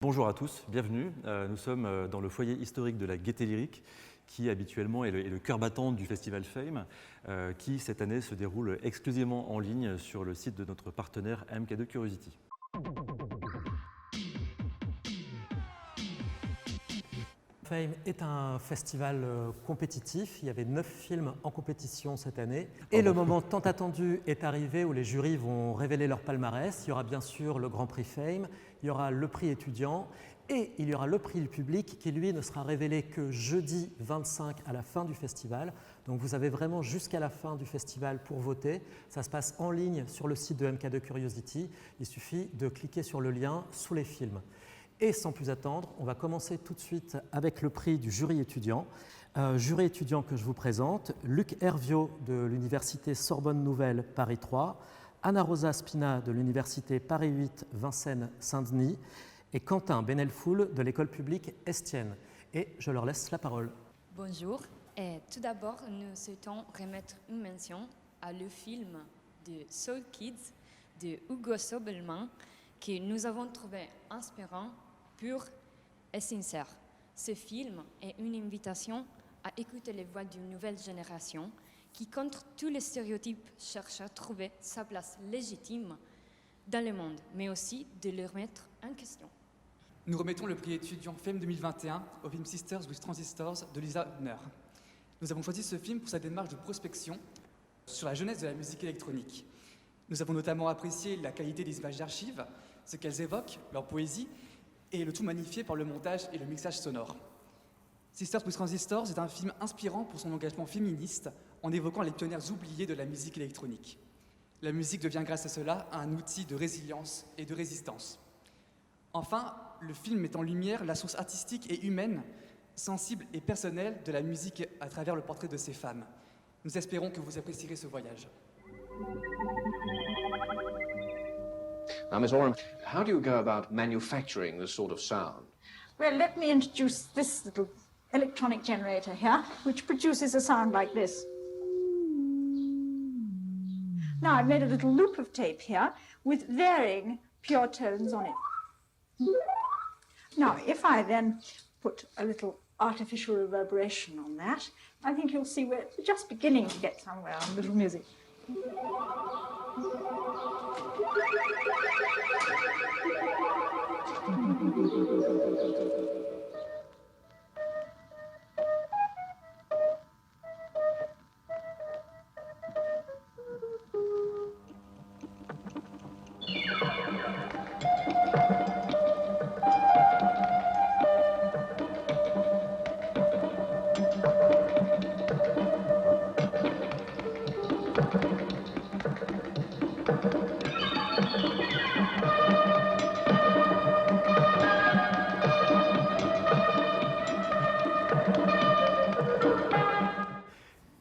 Bonjour à tous, bienvenue. Nous sommes dans le foyer historique de la Gaîté Lyrique, qui habituellement est le cœur battant du festival Fame, qui cette année se déroule exclusivement en ligne sur le site de notre partenaire MK2 Curiosity. Fame est un festival compétitif. Il y avait 9 films en compétition cette année. Et le moment tant attendu est arrivé où les jurys vont révéler leur palmarès. Il y aura bien sûr le Grand Prix Fame, il y aura le prix étudiant et il y aura le prix du public qui, lui, ne sera révélé que jeudi 25 à la fin du festival. Donc vous avez vraiment jusqu'à la fin du festival pour voter. Ça se passe en ligne sur le site de MK2 Curiosity. Il suffit de cliquer sur le lien sous les films. Et sans plus attendre, on va commencer tout de suite avec le prix du jury étudiant. Jury étudiant que je vous présente, Luc Herviot de l'Université Sorbonne Nouvelle Paris 3, Anna Rosa Spina de l'Université Paris 8 Vincennes-Saint-Denis et Quentin Benelfoul de l'école publique Estienne. Et je leur laisse la parole. Bonjour. Et tout d'abord, nous souhaitons remettre une mention à le film de Soul Kids de Hugo Sobelman que nous avons trouvé inspirant, pur et sincère. Ce film est une invitation à écouter les voix d'une nouvelle génération qui, contre tous les stéréotypes, cherche à trouver sa place légitime dans le monde, mais aussi de le remettre en question. Nous remettons le prix étudiant Fame 2021 au film Sisters with Transistors de Lisa Hübner. Nous avons choisi ce film pour sa démarche de prospection sur la jeunesse de la musique électronique. Nous avons notamment apprécié la qualité des images d'archives, ce qu'elles évoquent, leur poésie, et le tout magnifié par le montage et le mixage sonore. Sisters with Transistors est un film inspirant pour son engagement féministe en évoquant les pionnières oubliées de la musique électronique. La musique devient grâce à cela un outil de résilience et de résistance. Enfin, le film met en lumière la source artistique et humaine, sensible et personnelle de la musique à travers le portrait de ces femmes. Nous espérons que vous apprécierez ce voyage. Now, Ms. Oram, how do you go about manufacturing this sort of sound? Well, let me introduce this little electronic generator here, which produces a sound like this. Now, I've made a little loop of tape here with varying pure tones on it. Now, if I then put a little artificial reverberation on that, I think you'll see we're just beginning to get somewhere on little music.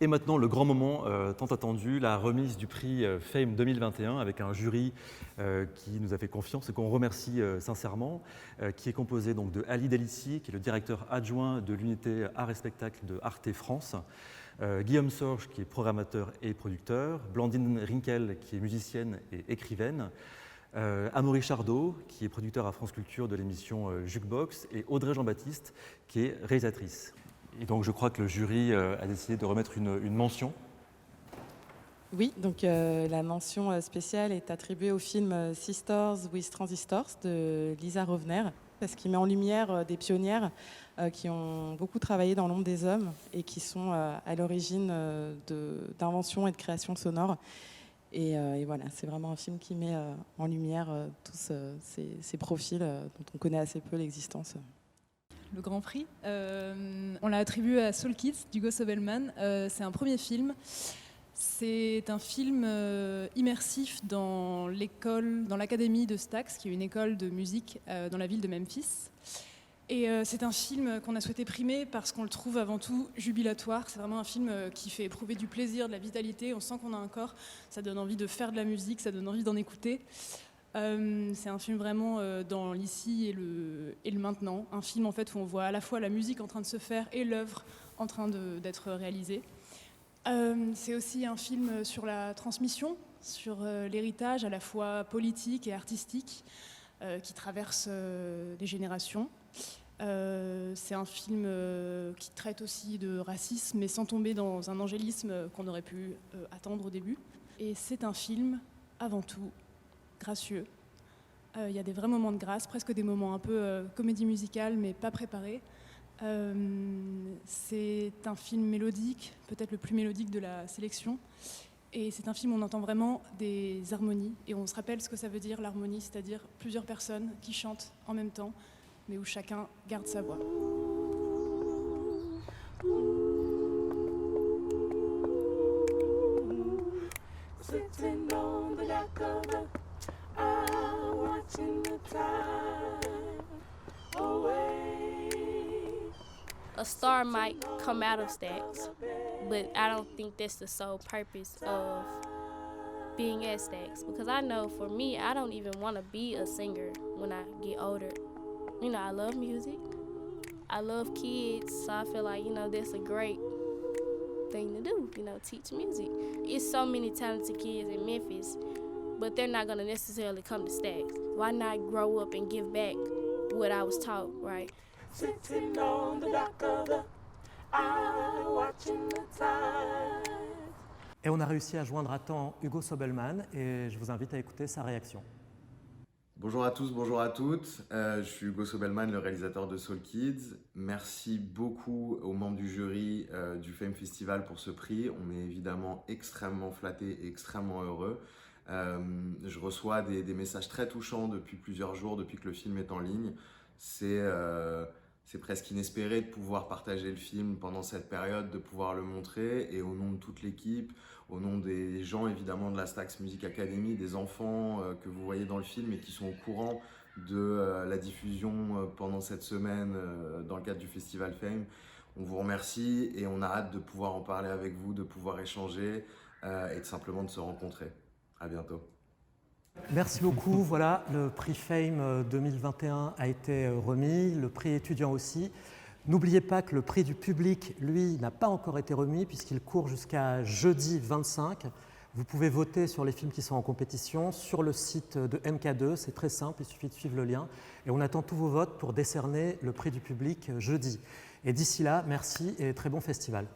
Et maintenant, le grand moment tant attendu, la remise du prix Fame 2021 avec un jury qui nous a fait confiance et qu'on remercie sincèrement, qui est composé donc de Ali Delici, qui est le directeur adjoint de l'unité art et spectacle de Arte France, Guillaume Sorge, qui est programmateur et producteur, Blandine Rinkel, qui est musicienne et écrivaine, Amaury Chardot, qui est producteur à France Culture de l'émission Jukebox, et Audrey Jean-Baptiste, qui est réalisatrice. Et donc je crois que le jury a décidé de remettre une mention. Oui, donc la mention spéciale est attribuée au film Sisters with Transistors de Lisa Rovner, parce qu'il met en lumière des pionnières qui ont beaucoup travaillé dans l'ombre des hommes et qui sont à l'origine d'inventions et de créations sonores. Et voilà, c'est vraiment un film qui met en lumière tous ces profils dont on connaît assez peu l'existence. Le Grand Prix, on l'a attribué à Soul Kids d'Hugo Sobelman. C'est un premier film. C'est un film immersif dans l'académie de Stax, qui est une école de musique dans la ville de Memphis. Et c'est un film qu'on a souhaité primer parce qu'on le trouve avant tout jubilatoire. C'est vraiment un film qui fait éprouver du plaisir, de la vitalité. On sent qu'on a un corps. Ça donne envie de faire de la musique, ça donne envie d'en écouter. C'est un film vraiment dans l'ici et le maintenant. Un film en fait où on voit à la fois la musique en train de se faire et l'œuvre en train d'être réalisée. C'est aussi un film sur la transmission, sur l'héritage à la fois politique et artistique. qui traverse des générations. C'est un film qui traite aussi de racisme, mais sans tomber dans un angélisme qu'on aurait pu attendre au début. Et c'est un film, avant tout, gracieux. Il y a des vrais moments de grâce, presque des moments un peu comédie musicale, mais pas préparés. C'est un film mélodique, peut-être le plus mélodique de la sélection. Et c'est un film où on entend vraiment des harmonies, et on se rappelle ce que ça veut dire l'harmonie, c'est-à-dire plusieurs personnes qui chantent en même temps, mais où chacun garde sa voix. Sitting on the dock of the aisle, watching the tide away. A star might come out of Stax, but I don't think that's the sole purpose of being at Stax, because I know for me, I don't even want to be a singer when I get older. You know, I love music, I love kids, so I feel like, you know, that's a great thing to do, you know, teach music. It's so many talented kids in Memphis, but they're not gonna necessarily come to Stax. Why not grow up and give back what I was taught, right? Sitting on the dock of the aisle, watching the tide. Et on a réussi à joindre à temps Hugo Sobelman et je vous invite à écouter sa réaction. Bonjour à tous, bonjour à toutes. Je suis Hugo Sobelman, le réalisateur de Soul Kids. Merci beaucoup aux membres du jury du Fame Festival pour ce prix. On est évidemment extrêmement flattés et extrêmement heureux. Je reçois des messages très touchants depuis plusieurs jours, depuis que le film est en ligne. C'est presque inespéré de pouvoir partager le film pendant cette période, de pouvoir le montrer, et au nom de toute l'équipe, au nom des gens évidemment de la Stax Music Academy, des enfants que vous voyez dans le film et qui sont au courant de la diffusion pendant cette semaine dans le cadre du Festival Fame. On vous remercie et on a hâte de pouvoir en parler avec vous, de pouvoir échanger et simplement de se rencontrer. À bientôt. Merci beaucoup. Voilà, le prix Fame 2021 a été remis, le prix étudiant aussi. N'oubliez pas que le prix du public, lui, n'a pas encore été remis puisqu'il court jusqu'à jeudi 25. Vous pouvez voter sur les films qui sont en compétition sur le site de MK2. C'est très simple, il suffit de suivre le lien. Et on attend tous vos votes pour décerner le prix du public jeudi. Et d'ici là, merci et très bon festival.